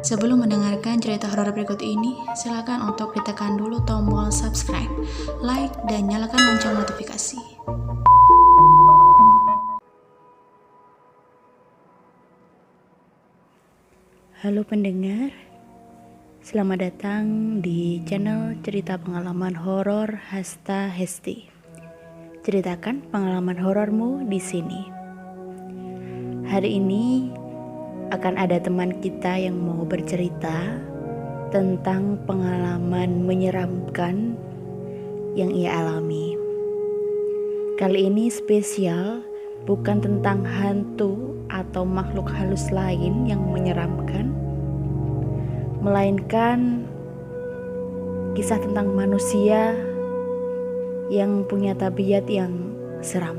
Sebelum mendengarkan cerita horor berikut ini, silakan untuk ditekan dulu tombol subscribe, like, dan nyalakan lonceng notifikasi. Halo pendengar, selamat datang di channel cerita pengalaman horor Hasta Hesti. Ceritakan pengalaman horormu di sini. Hari ini akan ada teman kita yang mau bercerita tentang pengalaman menyeramkan yang ia alami. Kali ini spesial, bukan tentang hantu atau makhluk halus lain yang menyeramkan, melainkan kisah tentang manusia yang punya tabiat yang seram.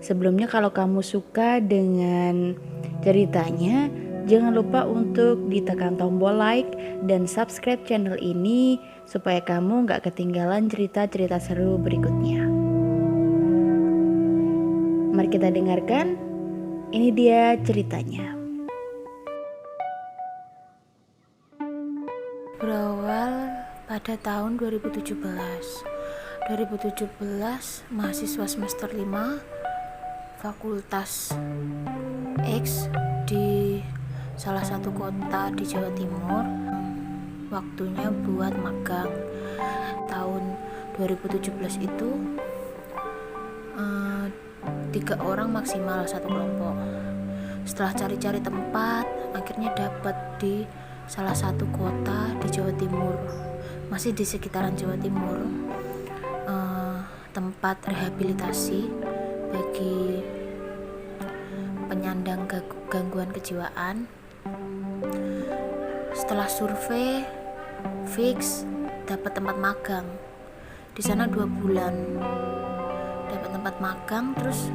Sebelumnya, kalau kamu suka dengan ceritanya, jangan lupa untuk ditekan tombol like dan subscribe channel ini supaya kamu gak ketinggalan cerita-cerita seru berikutnya. Mari kita dengarkan, ini dia ceritanya. Berawal pada tahun 2017, mahasiswa semester 5 Fakultas X di salah satu kota di Jawa Timur. Waktunya buat magang. Tahun 2017 itu 3 orang maksimal satu kelompok. Setelah cari-cari tempat, akhirnya dapat di salah satu kota di Jawa Timur, masih di sekitaran Jawa Timur, tempat rehabilitasi bagi penyandang gangguan kejiwaan. Setelah survei, fix dapat tempat magang di sana 2 bulan. Dapat tempat magang, terus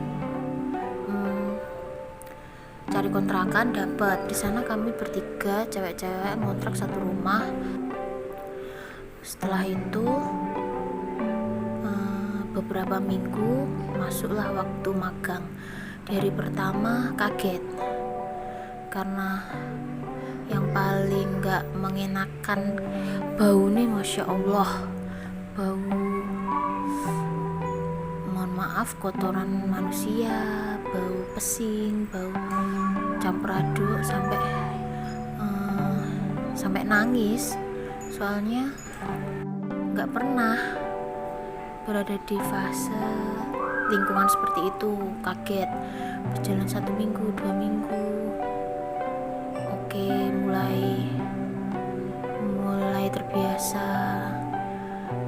cari kontrakan, dapat. Di sana kami bertiga cewek-cewek ngontrak satu rumah. Setelah itu beberapa minggu masuklah waktu magang. Di hari pertama kaget karena yang paling gak mengenakan baunya, Masya Allah, bau, mohon maaf, kotoran manusia, bau pesing, bau campur aduk, sampai nangis. Soalnya gak pernah berada di fase lingkungan seperti itu. Kaget. Berjalan 1 minggu, 2 minggu, oke, mulai terbiasa.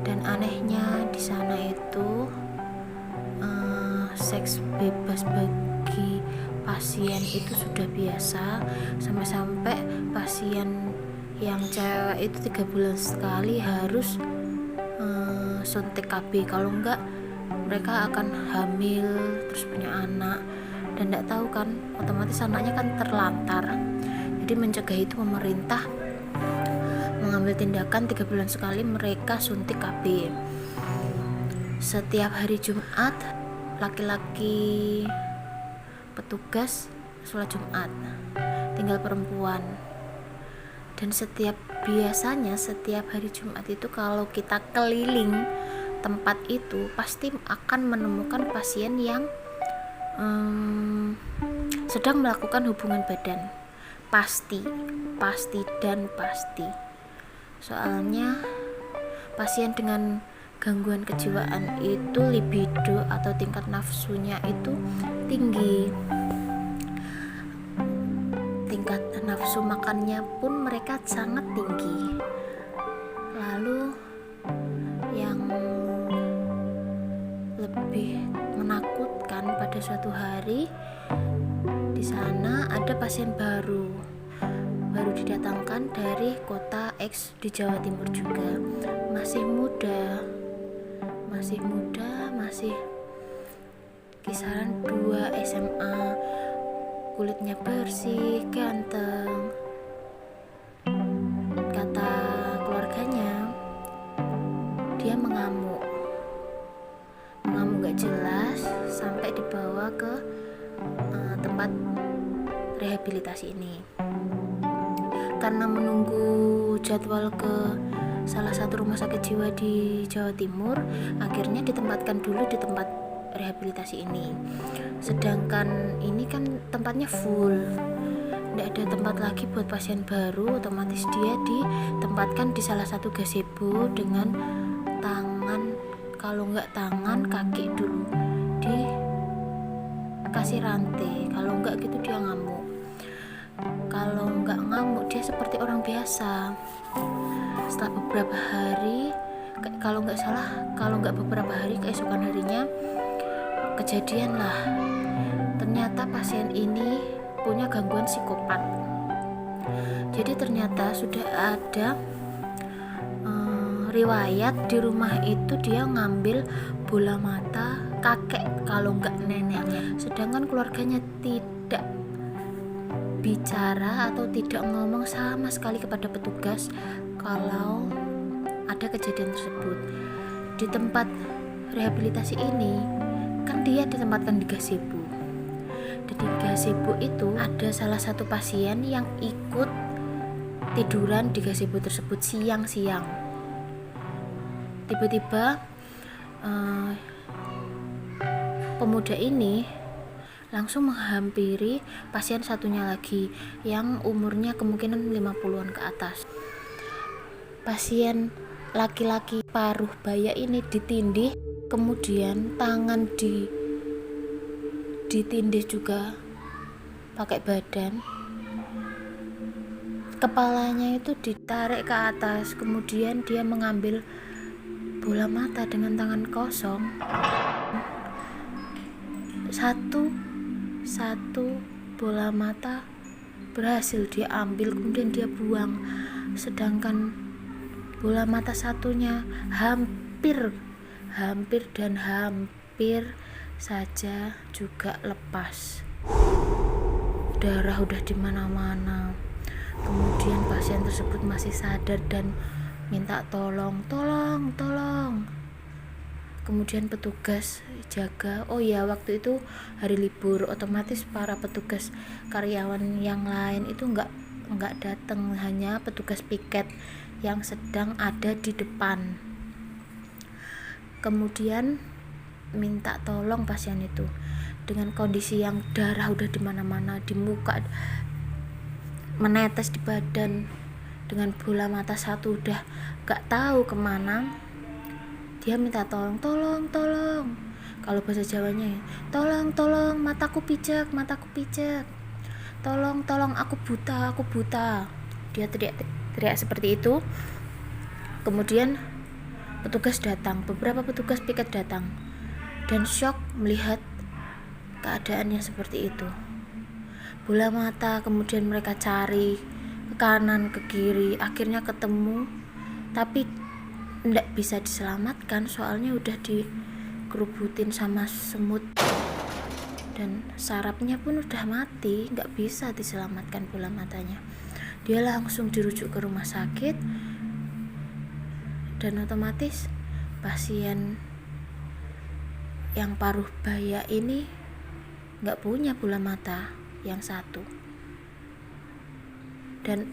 Dan anehnya di sana itu seks bebas bagi pasien itu sudah biasa. Sampai pasien yang cewek itu 3 bulan sekali harus suntik KB, kalau enggak mereka akan hamil terus punya anak, dan enggak tahu kan, otomatis anaknya kan terlantar. Jadi mencegah itu pemerintah mengambil tindakan 3 bulan sekali mereka suntik KB. Setiap hari Jumat laki-laki petugas sholat Jumat, tinggal perempuan. Dan biasanya setiap hari Jumat itu kalau kita keliling tempat itu pasti akan menemukan pasien yang sedang melakukan hubungan badan. Pasti. Soalnya pasien dengan gangguan kejiwaan itu libido atau tingkat nafsunya itu tinggi. Tingkat nafsu makannya pun mereka sangat tinggi. Lalu yang lebih menakutkan, pada suatu hari di sana ada pasien baru didatangkan dari kota X di Jawa Timur juga. Masih muda, masih kisaran 2 SMA, kulitnya bersih, ganteng. Kata keluarganya, dia mengamuk jelas sampai dibawa ke tempat rehabilitasi ini. Karena menunggu jadwal ke salah satu rumah sakit jiwa di Jawa Timur, akhirnya ditempatkan dulu di tempat rehabilitasi ini. Sedangkan ini kan tempatnya full, tidak ada tempat lagi buat pasien baru, otomatis dia ditempatkan di salah satu gazebo dengan tangan, kalau nggak tangan, kaki dulu dikasih rantai, kalau nggak gitu dia ngamuk. Kalau nggak ngamuk dia seperti orang biasa. Setelah beberapa hari, kalau nggak beberapa hari, keesokan harinya kejadian lah. Ternyata pasien ini punya gangguan psikopat. Jadi ternyata sudah ada riwayat di rumah itu dia ngambil bola mata kakek kalau nggak neneknya. Sedangkan keluarganya tidak bicara atau tidak ngomong sama sekali kepada petugas kalau ada kejadian tersebut. Di tempat rehabilitasi ini kan dia ditempatkan di gazebo. Dan di gazebo itu ada salah satu pasien yang ikut tiduran di gazebo tersebut siang-siang. Tiba-tiba pemuda ini langsung menghampiri pasien satunya lagi yang umurnya kemungkinan 50-an ke atas. Pasien laki-laki paruh baya ini ditindih, kemudian tangan ditindih juga pakai badan, kepalanya itu ditarik ke atas, kemudian dia mengambil bola mata dengan tangan kosong. Satu bola mata berhasil dia ambil, kemudian dia buang. Sedangkan bola mata satunya hampir saja juga lepas. Darah udah di mana-mana. Kemudian pasien tersebut masih sadar dan minta tolong. Kemudian petugas jaga. Oh ya, waktu itu hari libur, otomatis para petugas karyawan yang lain itu nggak datang, hanya petugas piket yang sedang ada di depan. Kemudian minta tolong pasien itu dengan kondisi yang darah udah di mana-mana, di muka, menetes di badan, dengan bola mata satu udah nggak tahu kemana. Dia minta tolong. Kalau bahasa Jawanya, tolong, mataku pijak, tolong, aku buta. Dia teriak seperti itu. Kemudian beberapa petugas piket datang dan shock melihat keadaannya seperti itu. Bola mata, kemudian mereka cari ke kanan, ke kiri, akhirnya ketemu, tapi tidak bisa diselamatkan soalnya udah dikerubutin sama semut dan sarafnya pun udah mati, nggak bisa diselamatkan bola matanya. Dia langsung dirujuk ke rumah sakit dan otomatis pasien yang paruh baya ini nggak punya bola mata yang satu. Dan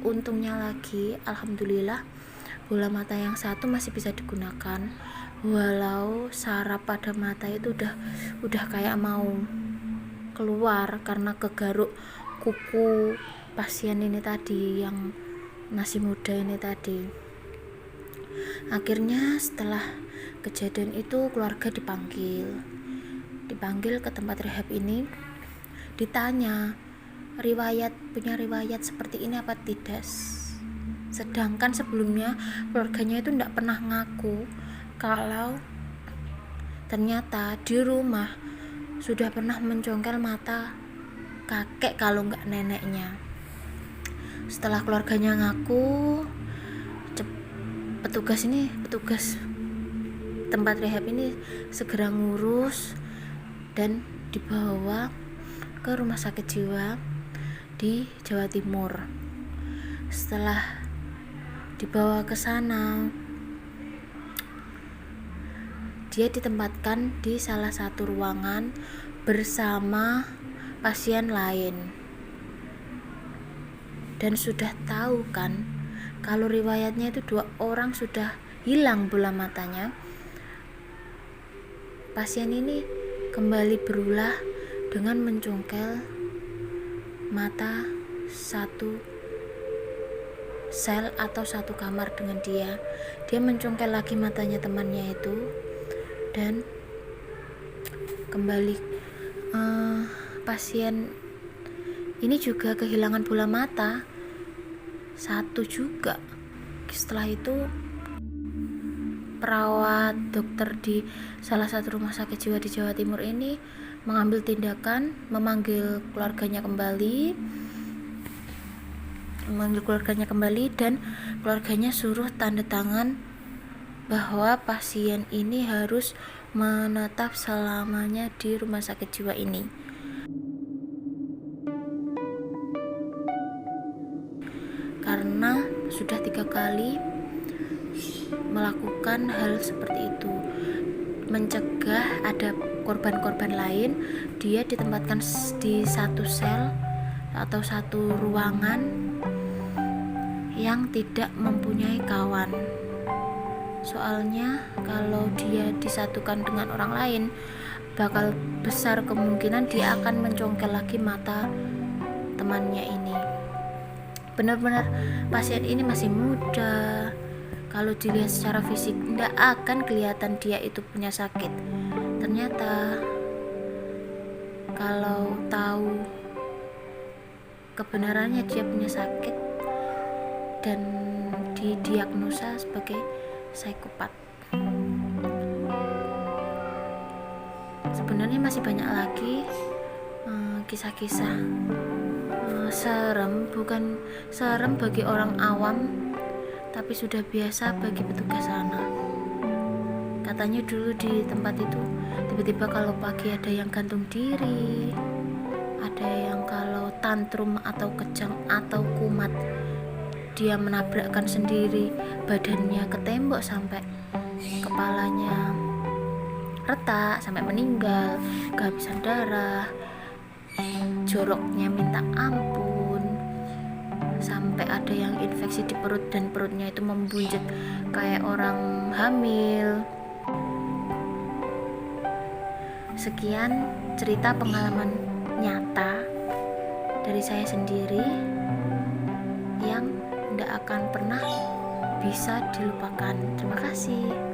untungnya lagi, alhamdulillah, bola mata yang satu masih bisa digunakan, walau saraf pada mata itu udah kayak mau keluar karena kegaruk kuku pasien ini tadi, yang masih muda ini tadi. Akhirnya setelah kejadian itu keluarga dipanggil ke tempat rehab ini, ditanya punya riwayat seperti ini apa tidak. Sedangkan sebelumnya keluarganya itu tidak pernah ngaku kalau ternyata di rumah sudah pernah mencongkel mata kakek kalau nggak neneknya. Setelah keluarganya ngaku, petugas tempat rehab ini segera ngurus dan dibawa ke rumah sakit jiwa di Jawa Timur. Setelah dibawa ke sana, dia ditempatkan di salah satu ruangan bersama pasien lain. Dan sudah tahu kan kalau riwayatnya itu 2 orang sudah hilang bola matanya. Pasien ini kembali berulah dengan mencongkel mata satu sel atau satu kamar dengan dia. Dia mencongkel lagi matanya temannya itu dan kembali pasien ini juga kehilangan bola mata satu juga. Setelah itu perawat dokter di salah satu rumah sakit jiwa di Jawa Timur ini mengambil tindakan, memanggil keluarganya kembali dan keluarganya suruh tanda tangan bahwa pasien ini harus menetap selamanya di rumah sakit jiwa ini. Karena sudah 3 kali melakukan hal seperti itu, mencegah ada korban-korban lain, dia ditempatkan di satu sel atau satu ruangan yang tidak mempunyai kawan. Soalnya kalau dia disatukan dengan orang lain, bakal besar kemungkinan dia akan mencongkel lagi mata temannya ini. Benar-benar pasien ini masih muda. Kalau dilihat secara fisik tidak akan kelihatan dia itu punya sakit. Ternyata kalau tahu kebenarannya dia punya sakit dan didiagnosa sebagai psikopat. Sebenarnya masih banyak lagi kisah-kisah serem, bukan serem bagi orang awam, tapi sudah biasa bagi petugas sana. Katanya dulu di tempat itu tiba-tiba kalau pagi ada yang gantung diri, ada yang kalau tantrum atau kejang atau kumat dia menabrakkan sendiri badannya ke tembok sampai kepalanya retak, sampai meninggal, kehabisan darah, joroknya minta ampun, sampai ada yang infeksi di perut dan perutnya itu membunjit kayak orang hamil. Sekian cerita pengalaman nyata dari saya sendiri yang tidak akan pernah bisa dilupakan. Terima kasih.